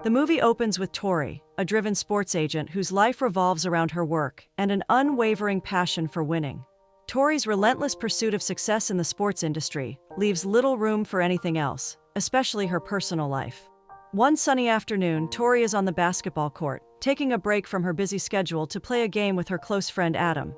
The movie opens with Tori, a driven sports agent whose life revolves around her work and an unwavering passion for winning. Tori's relentless pursuit of success in the sports industry leaves little room for anything else, especially her personal life. One sunny afternoon, Tori is on the basketball court, taking a break from her busy schedule to play a game with her close friend Adam.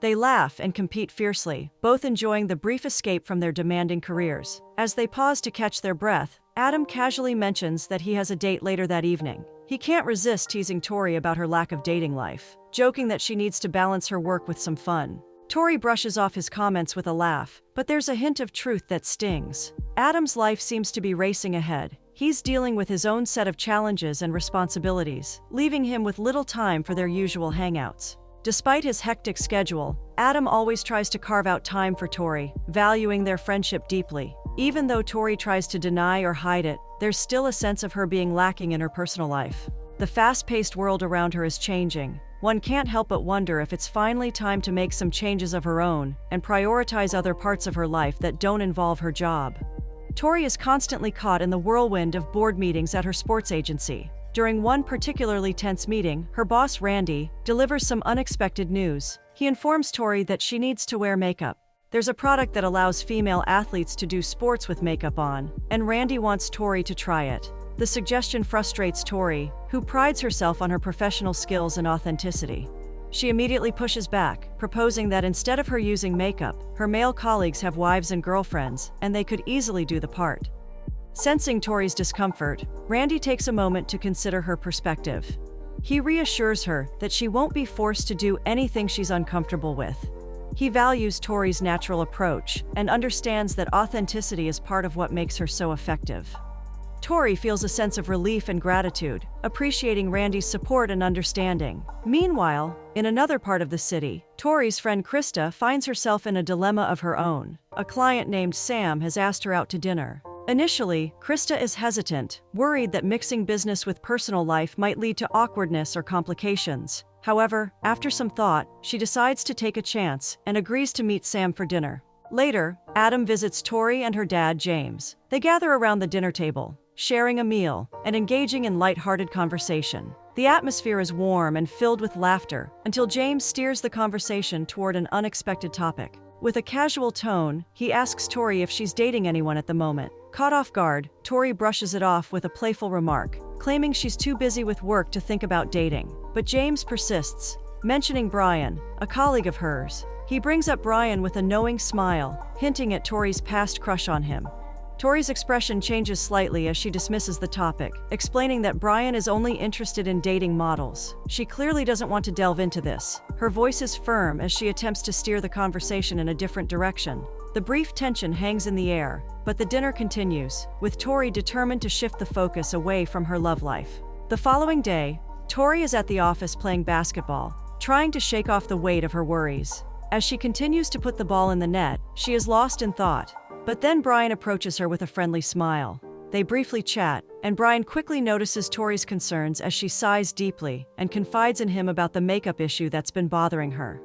They laugh and compete fiercely, both enjoying the brief escape from their demanding careers. As they pause to catch their breath, Adam casually mentions that he has a date later that evening. He can't resist teasing Tori about her lack of dating life, joking that she needs to balance her work with some fun. Tori brushes off his comments with a laugh, but there's a hint of truth that stings. Adam's life seems to be racing ahead. He's dealing with his own set of challenges and responsibilities, leaving him with little time for their usual hangouts. Despite his hectic schedule, Adam always tries to carve out time for Tori, valuing their friendship deeply. Even though Tori tries to deny or hide it, there's still a sense of her being lacking in her personal life. The fast-paced world around her is changing. One can't help but wonder if it's finally time to make some changes of her own and prioritize other parts of her life that don't involve her job. Tori is constantly caught in the whirlwind of board meetings at her sports agency. During one particularly tense meeting, her boss, Randy, delivers some unexpected news. He informs Tori that she needs to wear makeup. There's a product that allows female athletes to do sports with makeup on, and Randy wants Tori to try it. The suggestion frustrates Tori, who prides herself on her professional skills and authenticity. She immediately pushes back, proposing that instead of her using makeup, her male colleagues have wives and girlfriends, and they could easily do the part. Sensing Tori's discomfort, Randy takes a moment to consider her perspective. He reassures her that she won't be forced to do anything she's uncomfortable with. He values Tori's natural approach and understands that authenticity is part of what makes her so effective. Tori feels a sense of relief and gratitude, appreciating Randy's support and understanding. Meanwhile, in another part of the city, Tori's friend Christa finds herself in a dilemma of her own. A client named Sam has asked her out to dinner. Initially, Christa is hesitant, worried that mixing business with personal life might lead to awkwardness or complications. However, after some thought, she decides to take a chance and agrees to meet Sam for dinner. Later, Adam visits Tori and her dad, James. They gather around the dinner table, sharing a meal and engaging in light-hearted conversation. The atmosphere is warm and filled with laughter until James steers the conversation toward an unexpected topic. With a casual tone, he asks Tori if she's dating anyone at the moment. Caught off guard, Tori brushes it off with a playful remark, claiming she's too busy with work to think about dating. But James persists, mentioning Brian, a colleague of hers. He brings up Brian with a knowing smile, hinting at Tori's past crush on him. Tori's expression changes slightly as she dismisses the topic, explaining that Brian is only interested in dating models. She clearly doesn't want to delve into this. Her voice is firm as she attempts to steer the conversation in a different direction. The brief tension hangs in the air, but the dinner continues, with Tori determined to shift the focus away from her love life. The following day, Tori is at the office playing basketball, trying to shake off the weight of her worries. As she continues to put the ball in the net, she is lost in thought. But then Brian approaches her with a friendly smile. They briefly chat, and Brian quickly notices Tori's concerns as she sighs deeply and confides in him about the makeup issue that's been bothering her.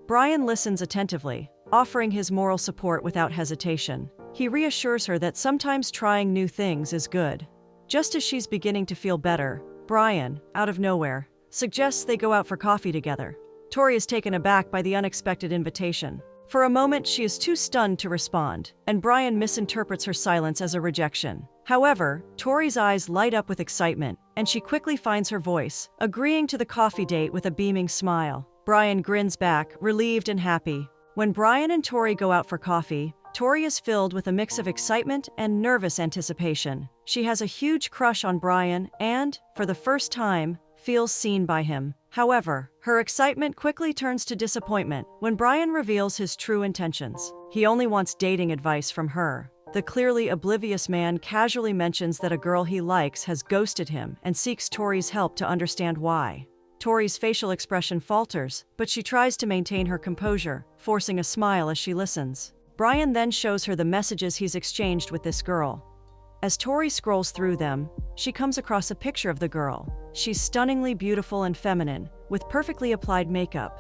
Brian listens attentively, offering his moral support without hesitation. He reassures her that sometimes trying new things is good. Just as she's beginning to feel better, Brian, out of nowhere, suggests they go out for coffee together. Tori is taken aback by the unexpected invitation. For a moment, she is too stunned to respond, and Brian misinterprets her silence as a rejection. However, Tori's eyes light up with excitement, and she quickly finds her voice, agreeing to the coffee date with a beaming smile. Brian grins back, relieved and happy. When Brian and Tori go out for coffee, Tori is filled with a mix of excitement and nervous anticipation. She has a huge crush on Brian and, for the first time, feels seen by him. However, her excitement quickly turns to disappointment when Brian reveals his true intentions. He only wants dating advice from her. The clearly oblivious man casually mentions that a girl he likes has ghosted him and seeks Tori's help to understand why. Tori's facial expression falters, but she tries to maintain her composure, forcing a smile as she listens. Brian then shows her the messages he's exchanged with this girl. As Tori scrolls through them, she comes across a picture of the girl. She's stunningly beautiful and feminine, with perfectly applied makeup.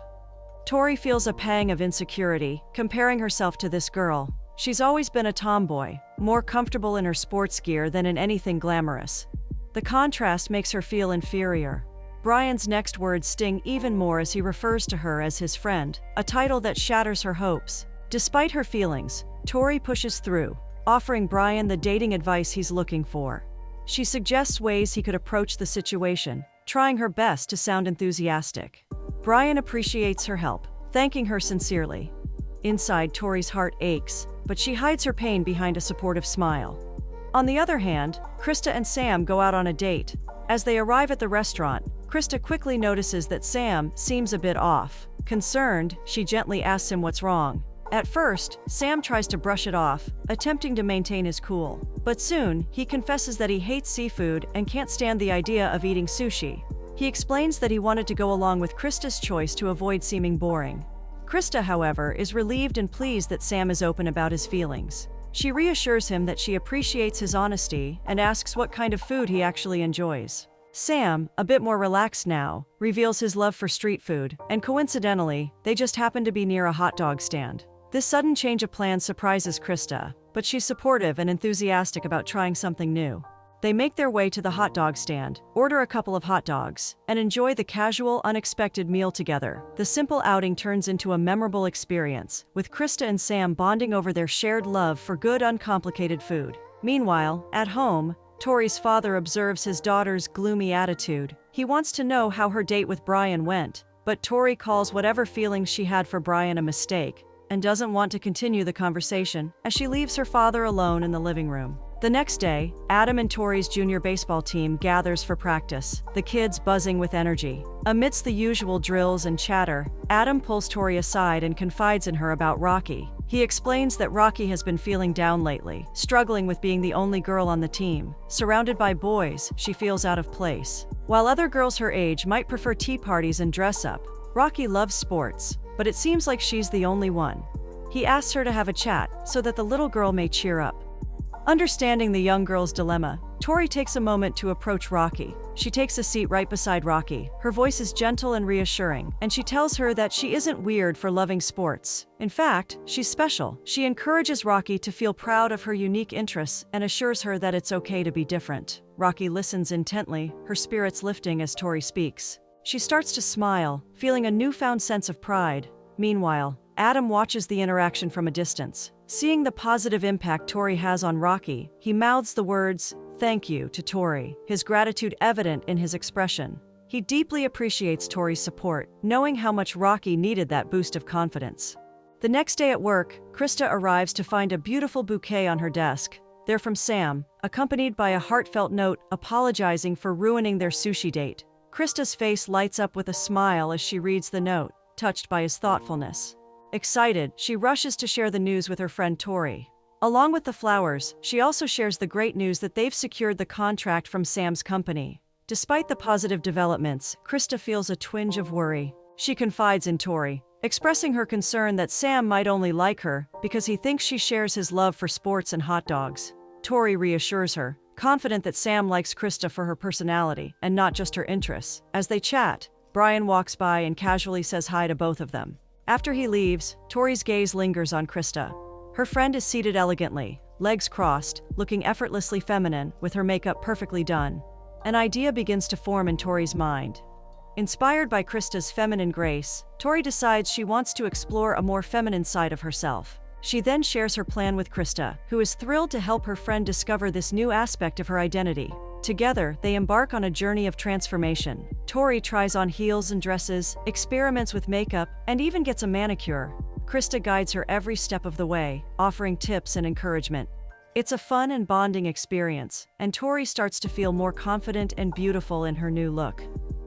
Tori feels a pang of insecurity, comparing herself to this girl. She's always been a tomboy, more comfortable in her sports gear than in anything glamorous. The contrast makes her feel inferior. Brian's next words sting even more as he refers to her as his friend, a title that shatters her hopes. Despite her feelings, Tori pushes through, offering Brian the dating advice he's looking for. She suggests ways he could approach the situation, trying her best to sound enthusiastic. Brian appreciates her help, thanking her sincerely. Inside, Tori's heart aches, but she hides her pain behind a supportive smile. On the other hand, Christa and Sam go out on a date. As they arrive at the restaurant, Christa quickly notices that Sam seems a bit off. Concerned, she gently asks him what's wrong. At first, Sam tries to brush it off, attempting to maintain his cool. But soon, he confesses that he hates seafood and can't stand the idea of eating sushi. He explains that he wanted to go along with Christa's choice to avoid seeming boring. Christa, however, is relieved and pleased that Sam is open about his feelings. She reassures him that she appreciates his honesty and asks what kind of food he actually enjoys. Sam, a bit more relaxed now, reveals his love for street food, and coincidentally, they just happen to be near a hot dog stand. This sudden change of plans surprises Christa, but she's supportive and enthusiastic about trying something new. They make their way to the hot dog stand, order a couple of hot dogs, and enjoy the casual, unexpected meal together. The simple outing turns into a memorable experience, with Christa and Sam bonding over their shared love for good, uncomplicated food. Meanwhile, at home, Tori's father observes his daughter's gloomy attitude. He wants to know how her date with Brian went, but Tori calls whatever feelings she had for Brian a mistake, and doesn't want to continue the conversation as she leaves her father alone in the living room. The next day, Adam and Tori's junior baseball team gathers for practice, the kids buzzing with energy. Amidst the usual drills and chatter, Adam pulls Tori aside and confides in her about Rocky. He explains that Rocky has been feeling down lately, struggling with being the only girl on the team. Surrounded by boys, she feels out of place. While other girls her age might prefer tea parties and dress up, Rocky loves sports, but it seems like she's the only one. He asks her to have a chat so that the little girl may cheer up. Understanding the young girl's dilemma, Tori takes a moment to approach Rocky. She takes a seat right beside Rocky. Her voice is gentle and reassuring, and she tells her that she isn't weird for loving sports. In fact, she's special. She encourages Rocky to feel proud of her unique interests and assures her that it's okay to be different. Rocky listens intently, her spirits lifting as Tori speaks. She starts to smile, feeling a newfound sense of pride. Meanwhile, Adam watches the interaction from a distance. Seeing the positive impact Tori has on Rocky, he mouths the words, "Thank you," to Tori, his gratitude evident in his expression. He deeply appreciates Tori's support, knowing how much Rocky needed that boost of confidence. The next day at work, Christa arrives to find a beautiful bouquet on her desk. They're from Sam, accompanied by a heartfelt note apologizing for ruining their sushi date. Christa's face lights up with a smile as she reads the note, touched by his thoughtfulness. Excited, she rushes to share the news with her friend Tori. Along with the flowers, she also shares the great news that they've secured the contract from Sam's company. Despite the positive developments, Christa feels a twinge of worry. She confides in Tori, expressing her concern that Sam might only like her because he thinks she shares his love for sports and hot dogs. Tori reassures her, confident that Sam likes Christa for her personality and not just her interests. As they chat, Brian walks by and casually says hi to both of them. After he leaves, Tori's gaze lingers on Christa. Her friend is seated elegantly, legs crossed, looking effortlessly feminine, with her makeup perfectly done. An idea begins to form in Tori's mind. Inspired by Christa's feminine grace, Tori decides she wants to explore a more feminine side of herself. She then shares her plan with Christa, who is thrilled to help her friend discover this new aspect of her identity. Together, they embark on a journey of transformation. Tori tries on heels and dresses, experiments with makeup, and even gets a manicure. Christa guides her every step of the way, offering tips and encouragement. It's a fun and bonding experience, and Tori starts to feel more confident and beautiful in her new look.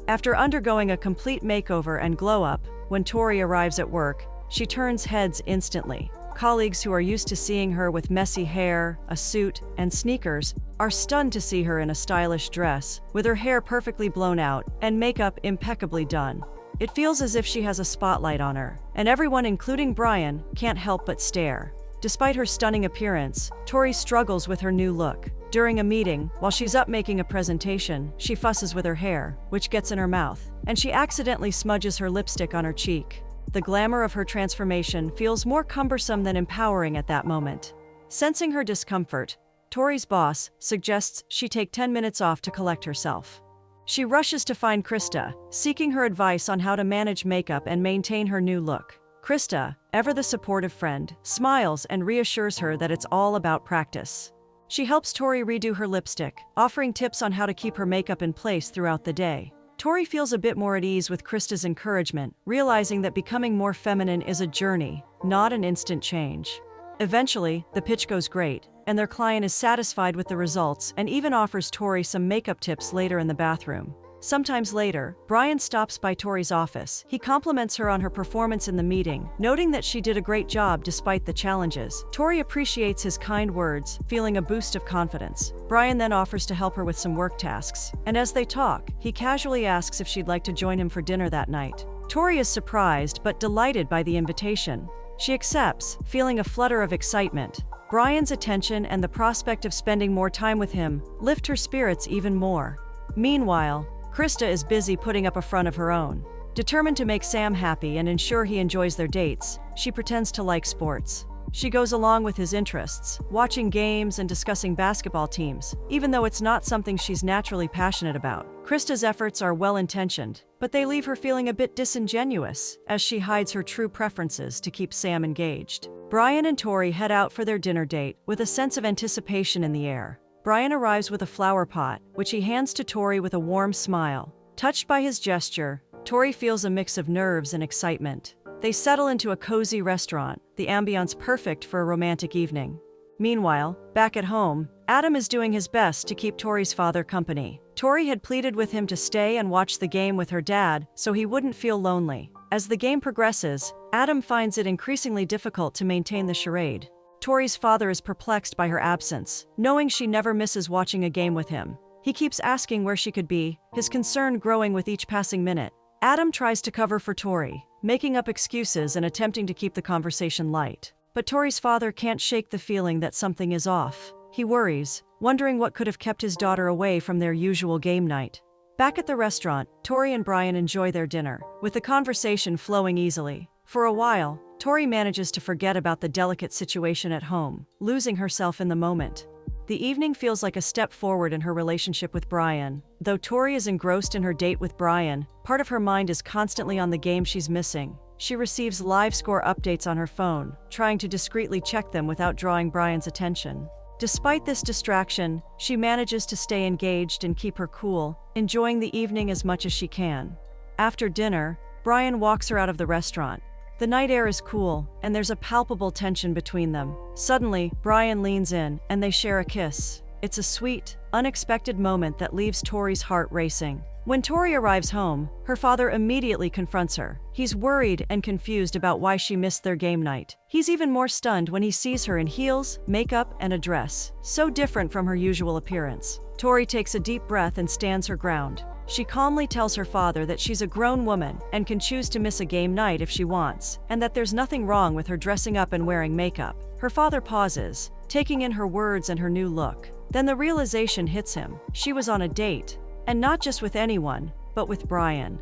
After undergoing a complete makeover and glow-up, when Tori arrives at work, she turns heads instantly. Colleagues who are used to seeing her with messy hair, a suit, and sneakers are stunned to see her in a stylish dress, with her hair perfectly blown out and makeup impeccably done. It feels as if she has a spotlight on her, and everyone, including Brian, can't help but stare. Despite her stunning appearance, Tori struggles with her new look. During a meeting, while she's up making a presentation, she fusses with her hair, which gets in her mouth, and she accidentally smudges her lipstick on her cheek. The glamour of her transformation feels more cumbersome than empowering at that moment. Sensing her discomfort, Tori's boss suggests she take 10 minutes off to collect herself. She rushes to find Christa, seeking her advice on how to manage makeup and maintain her new look. Christa, ever the supportive friend, smiles and reassures her that it's all about practice. She helps Tori redo her lipstick, offering tips on how to keep her makeup in place throughout the day. Tori feels a bit more at ease with Christa's encouragement, realizing that becoming more feminine is a journey, not an instant change. Eventually, the pitch goes great, and their client is satisfied with the results and even offers Tori some makeup tips later in the bathroom. Sometimes later, Brian stops by Tori's office. He compliments her on her performance in the meeting, noting that she did a great job despite the challenges. Tori appreciates his kind words, feeling a boost of confidence. Brian then offers to help her with some work tasks, and as they talk, he casually asks if she'd like to join him for dinner that night. Tori is surprised but delighted by the invitation. She accepts, feeling a flutter of excitement. Brian's attention and the prospect of spending more time with him lift her spirits even more. Meanwhile, Christa is busy putting up a front of her own. Determined to make Sam happy and ensure he enjoys their dates, she pretends to like sports. She goes along with his interests, watching games and discussing basketball teams, even though it's not something she's naturally passionate about. Christa's efforts are well-intentioned, but they leave her feeling a bit disingenuous as she hides her true preferences to keep Sam engaged. Brian and Tori head out for their dinner date with a sense of anticipation in the air. Brian arrives with a flower pot, which he hands to Tori with a warm smile. Touched by his gesture, Tori feels a mix of nerves and excitement. They settle into a cozy restaurant, the ambiance perfect for a romantic evening. Meanwhile, back at home, Adam is doing his best to keep Tori's father company. Tori had pleaded with him to stay and watch the game with her dad so he wouldn't feel lonely. As the game progresses, Adam finds it increasingly difficult to maintain the charade. Tori's father is perplexed by her absence, knowing she never misses watching a game with him. He keeps asking where she could be, his concern growing with each passing minute. Adam tries to cover for Tori, making up excuses and attempting to keep the conversation light. But Tori's father can't shake the feeling that something is off. He worries, wondering what could have kept his daughter away from their usual game night. Back at the restaurant, Tori and Brian enjoy their dinner, with the conversation flowing easily. For a while, Tori manages to forget about the delicate situation at home, losing herself in the moment. The evening feels like a step forward in her relationship with Brian. Though Tori is engrossed in her date with Brian, part of her mind is constantly on the game she's missing. She receives live score updates on her phone, trying to discreetly check them without drawing Brian's attention. Despite this distraction, she manages to stay engaged and keep her cool, enjoying the evening as much as she can. After dinner, Brian walks her out of the restaurant. The night air is cool, and there's a palpable tension between them. Suddenly, Brian leans in, and they share a kiss. It's a sweet, unexpected moment that leaves Tori's heart racing. When Tori arrives home, her father immediately confronts her. He's worried and confused about why she missed their game night. He's even more stunned when he sees her in heels, makeup, and a dress, so different from her usual appearance. Tori takes a deep breath and stands her ground. She calmly tells her father that she's a grown woman and can choose to miss a game night if she wants, and that there's nothing wrong with her dressing up and wearing makeup. Her father pauses, taking in her words and her new look. Then the realization hits him. She was on a date, and not just with anyone, but with Brian.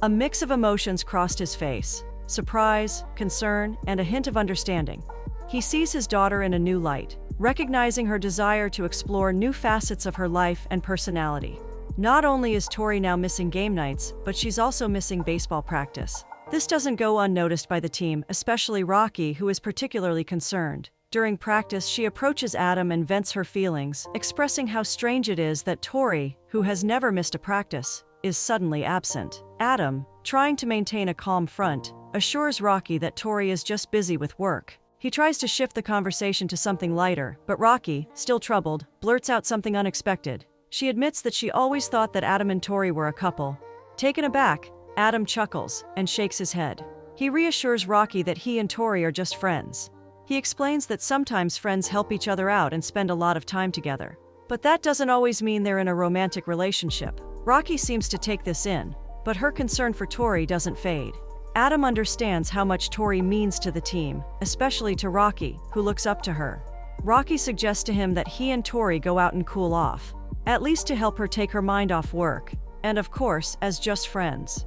A mix of emotions crossed his face: surprise, concern, and a hint of understanding. He sees his daughter in a new light, recognizing her desire to explore new facets of her life and personality. Not only is Tori now missing game nights, but she's also missing baseball practice. This doesn't go unnoticed by the team, especially Rocky, who is particularly concerned. During practice, she approaches Adam and vents her feelings, expressing how strange it is that Tori, who has never missed a practice, is suddenly absent. Adam, trying to maintain a calm front, assures Rocky that Tori is just busy with work. He tries to shift the conversation to something lighter, but Rocky, still troubled, blurts out something unexpected. She admits that she always thought that Adam and Tori were a couple. Taken aback, Adam chuckles and shakes his head. He reassures Rocky that he and Tori are just friends. He explains that sometimes friends help each other out and spend a lot of time together. But that doesn't always mean they're in a romantic relationship. Rocky seems to take this in, but her concern for Tori doesn't fade. Adam understands how much Tori means to the team, especially to Rocky, who looks up to her. Rocky suggests to him that he and Tori go out and cool off, at least to help her take her mind off work, and of course, as just friends.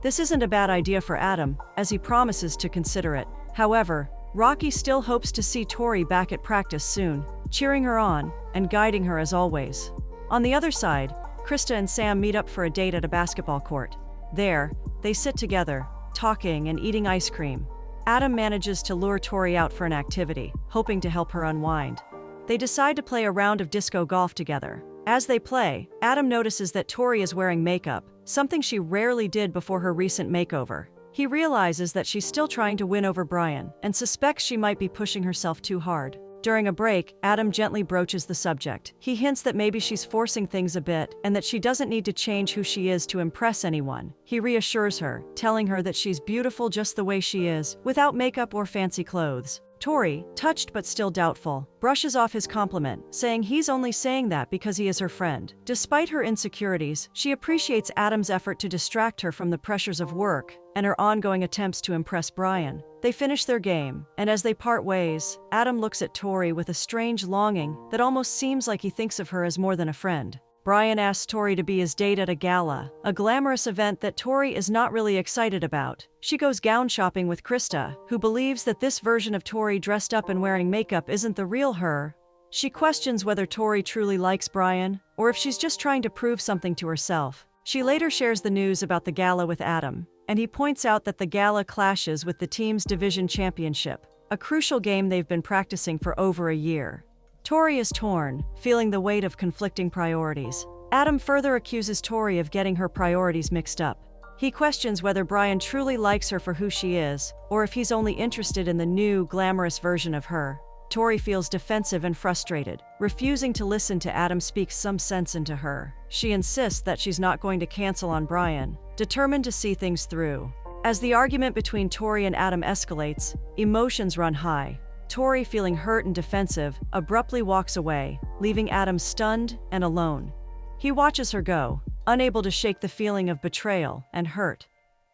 This isn't a bad idea for Adam, as he promises to consider it. However, Rocky still hopes to see Tori back at practice soon. cheering her on and guiding her as always. On the other side, Christa and Sam meet up for a date at a basketball court. There, they sit together, talking and eating ice cream. Adam manages to lure Tori out for an activity, hoping to help her unwind. They decide to play a round of disco golf together. As they play, Adam notices that Tori is wearing makeup, something she rarely did before her recent makeover. He realizes that she's still trying to win over Brian and suspects she might be pushing herself too hard. During a break, Adam gently broaches the subject. He hints that maybe she's forcing things a bit and that she doesn't need to change who she is to impress anyone. He reassures her, telling her that she's beautiful just the way she is, without makeup or fancy clothes. Tori, touched but still doubtful, brushes off his compliment, saying he's only saying that because he is her friend. Despite her insecurities, she appreciates Adam's effort to distract her from the pressures of work and her ongoing attempts to impress Brian. They finish their game, and as they part ways, Adam looks at Tori with a strange longing that almost seems like he thinks of her as more than a friend. Brian asks Tori to be his date at a gala, a glamorous event that Tori is not really excited about. She goes gown shopping with Christa, who believes that this version of Tori dressed up and wearing makeup isn't the real her. She questions whether Tori truly likes Brian, or if she's just trying to prove something to herself. She later shares the news about the gala with Adam, and he points out that the gala clashes with the team's division championship, a crucial game they've been practicing for over a year. Tori is torn, feeling the weight of conflicting priorities. Adam further accuses Tori of getting her priorities mixed up. He questions whether Brian truly likes her for who she is, or if he's only interested in the new, glamorous version of her. Tori feels defensive and frustrated, refusing to listen to Adam speak some sense into her. She insists that she's not going to cancel on Brian, determined to see things through. As the argument between Tori and Adam escalates, emotions run high. Tori, feeling hurt and defensive, abruptly walks away, leaving Adam stunned and alone. He watches her go, unable to shake the feeling of betrayal and hurt.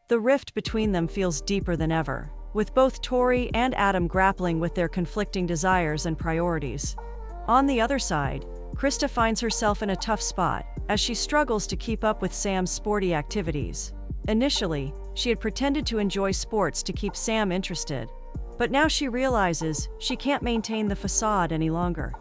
The rift between them feels deeper than ever, with both Tori and Adam grappling with their conflicting desires and priorities. On the other side, Christa finds herself in a tough spot as she struggles to keep up with Sam's sporty activities. Initially, she had pretended to enjoy sports to keep Sam interested, but now she realizes she can't maintain the facade any longer.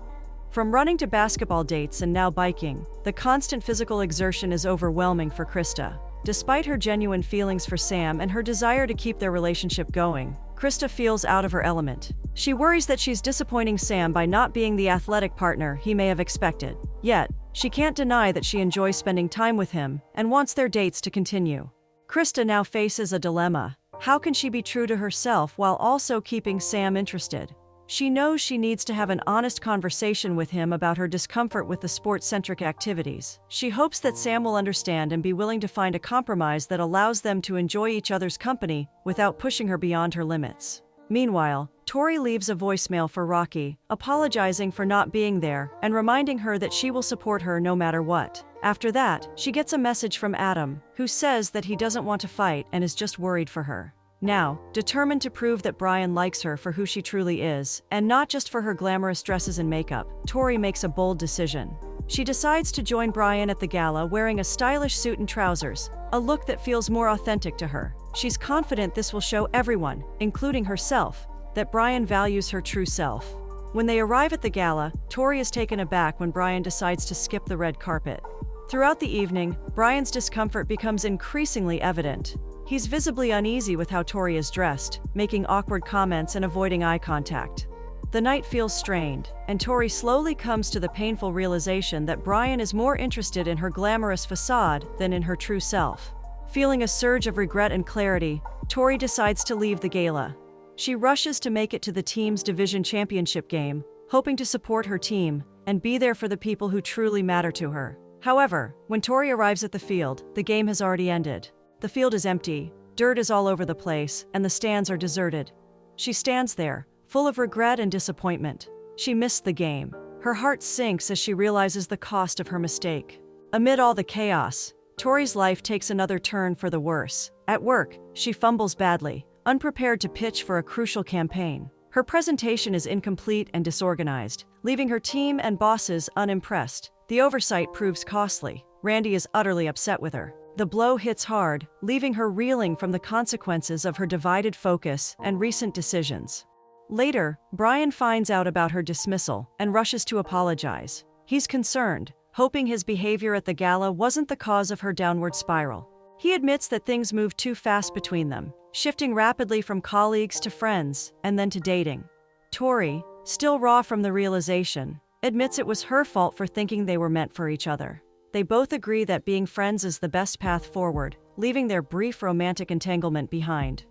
From running to basketball dates and now biking, the constant physical exertion is overwhelming for Christa. Despite her genuine feelings for Sam and her desire to keep their relationship going, Christa feels out of her element. She worries that she's disappointing Sam by not being the athletic partner he may have expected. Yet, she can't deny that she enjoys spending time with him and wants their dates to continue. Christa now faces a dilemma. How can she be true to herself while also keeping Sam interested? She knows she needs to have an honest conversation with him about her discomfort with the sports-centric activities. She hopes that Sam will understand and be willing to find a compromise that allows them to enjoy each other's company without pushing her beyond her limits. Meanwhile, Tori leaves a voicemail for Rocky, apologizing for not being there and reminding her that she will support her no matter what. After that, she gets a message from Adam, who says that he doesn't want to fight and is just worried for her. Now, determined to prove that Brian likes her for who she truly is, and not just for her glamorous dresses and makeup, Tori makes a bold decision. She decides to join Brian at the gala wearing a stylish suit and trousers, a look that feels more authentic to her. She's confident this will show everyone, including herself, that Brian values her true self. When they arrive at the gala, Tori is taken aback when Brian decides to skip the red carpet. Throughout the evening, Brian's discomfort becomes increasingly evident. He's visibly uneasy with how Tori is dressed, making awkward comments and avoiding eye contact. The night feels strained, and Tori slowly comes to the painful realization that Brian is more interested in her glamorous facade than in her true self. Feeling a surge of regret and clarity, Tori decides to leave the gala. She rushes to make it to the team's division championship game, hoping to support her team and be there for the people who truly matter to her. However, when Tori arrives at the field, the game has already ended. The field is empty, dirt is all over the place, and the stands are deserted. She stands there, full of regret and disappointment. She missed the game. Her heart sinks as she realizes the cost of her mistake. Amid all the chaos, Tori's life takes another turn for the worse. At work, she fumbles badly, unprepared to pitch for a crucial campaign. Her presentation is incomplete and disorganized, leaving her team and bosses unimpressed. The oversight proves costly. Randy is utterly upset with her. The blow hits hard, leaving her reeling from the consequences of her divided focus and recent decisions. Later, Brian finds out about her dismissal and rushes to apologize. He's concerned, hoping his behavior at the gala wasn't the cause of her downward spiral. He admits that things moved too fast between them, shifting rapidly from colleagues to friends and then to dating. Tori, still raw from the realization, admits it was her fault for thinking they were meant for each other. They both agree that being friends is the best path forward, leaving their brief romantic entanglement behind.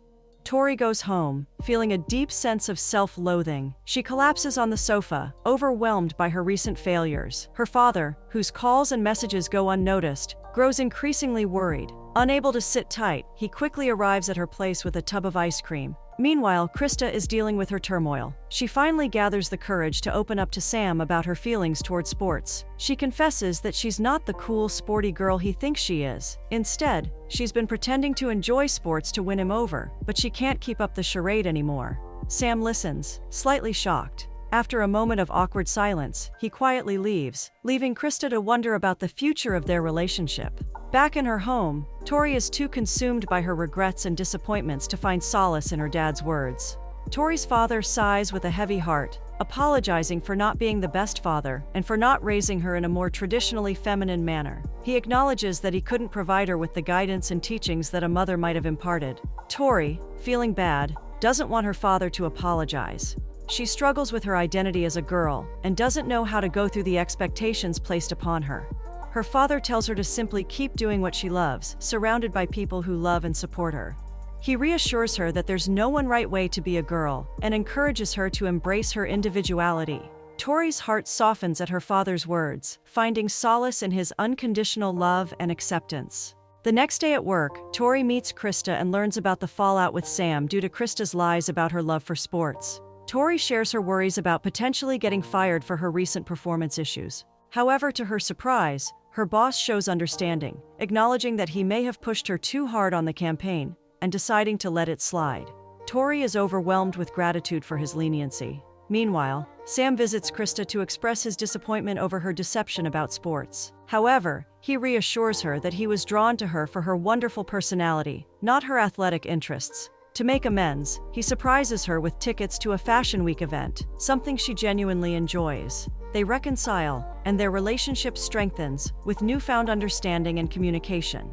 Tori goes home, feeling a deep sense of self-loathing. She collapses on the sofa, overwhelmed by her recent failures. Her father, whose calls and messages go unnoticed, grows increasingly worried. Unable to sit tight, he quickly arrives at her place with a tub of ice cream. Meanwhile, Christa is dealing with her turmoil. She finally gathers the courage to open up to Sam about her feelings toward sports. She confesses that she's not the cool, sporty girl he thinks she is. Instead, she's been pretending to enjoy sports to win him over, but she can't keep up the charade anymore. Sam listens, slightly shocked. After a moment of awkward silence, he quietly leaves, leaving Christa to wonder about the future of their relationship. Back in her home, Tori is too consumed by her regrets and disappointments to find solace in her dad's words. Tori's father sighs with a heavy heart, apologizing for not being the best father and for not raising her in a more traditionally feminine manner. He acknowledges that he couldn't provide her with the guidance and teachings that a mother might have imparted. Tori, feeling bad, doesn't want her father to apologize. She struggles with her identity as a girl and doesn't know how to go through the expectations placed upon her. Her father tells her to simply keep doing what she loves, surrounded by people who love and support her. He reassures her that there's no one right way to be a girl and encourages her to embrace her individuality. Tori's heart softens at her father's words, finding solace in his unconditional love and acceptance. The next day at work, Tori meets Christa and learns about the fallout with Sam due to Christa's lies about her love for sports. Tori shares her worries about potentially getting fired for her recent performance issues. However, to her surprise, her boss shows understanding, acknowledging that he may have pushed her too hard on the campaign and deciding to let it slide. Tori is overwhelmed with gratitude for his leniency. Meanwhile, Sam visits Christa to express his disappointment over her deception about sports. However, he reassures her that he was drawn to her for her wonderful personality, not her athletic interests. To make amends, he surprises her with tickets to a Fashion Week event, something she genuinely enjoys. They reconcile, and their relationship strengthens with newfound understanding and communication.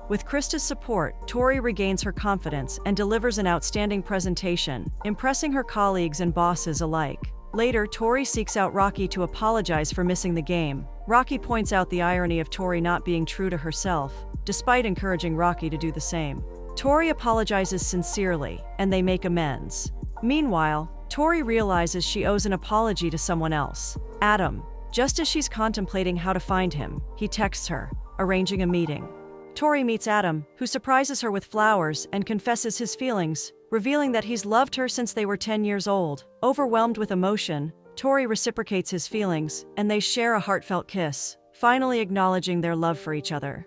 With Christa's support, Tori regains her confidence and delivers an outstanding presentation, impressing her colleagues and bosses alike. Later, Tori seeks out Rocky to apologize for missing the game. Rocky points out the irony of Tori not being true to herself, despite encouraging Rocky to do the same. Tori apologizes sincerely, and they make amends. Meanwhile, Tori realizes she owes an apology to someone else, Adam. Just as she's contemplating how to find him, he texts her, arranging a meeting. Tori meets Adam, who surprises her with flowers and confesses his feelings, revealing that he's loved her since they were 10 years old. Overwhelmed with emotion, Tori reciprocates his feelings, and they share a heartfelt kiss, finally acknowledging their love for each other.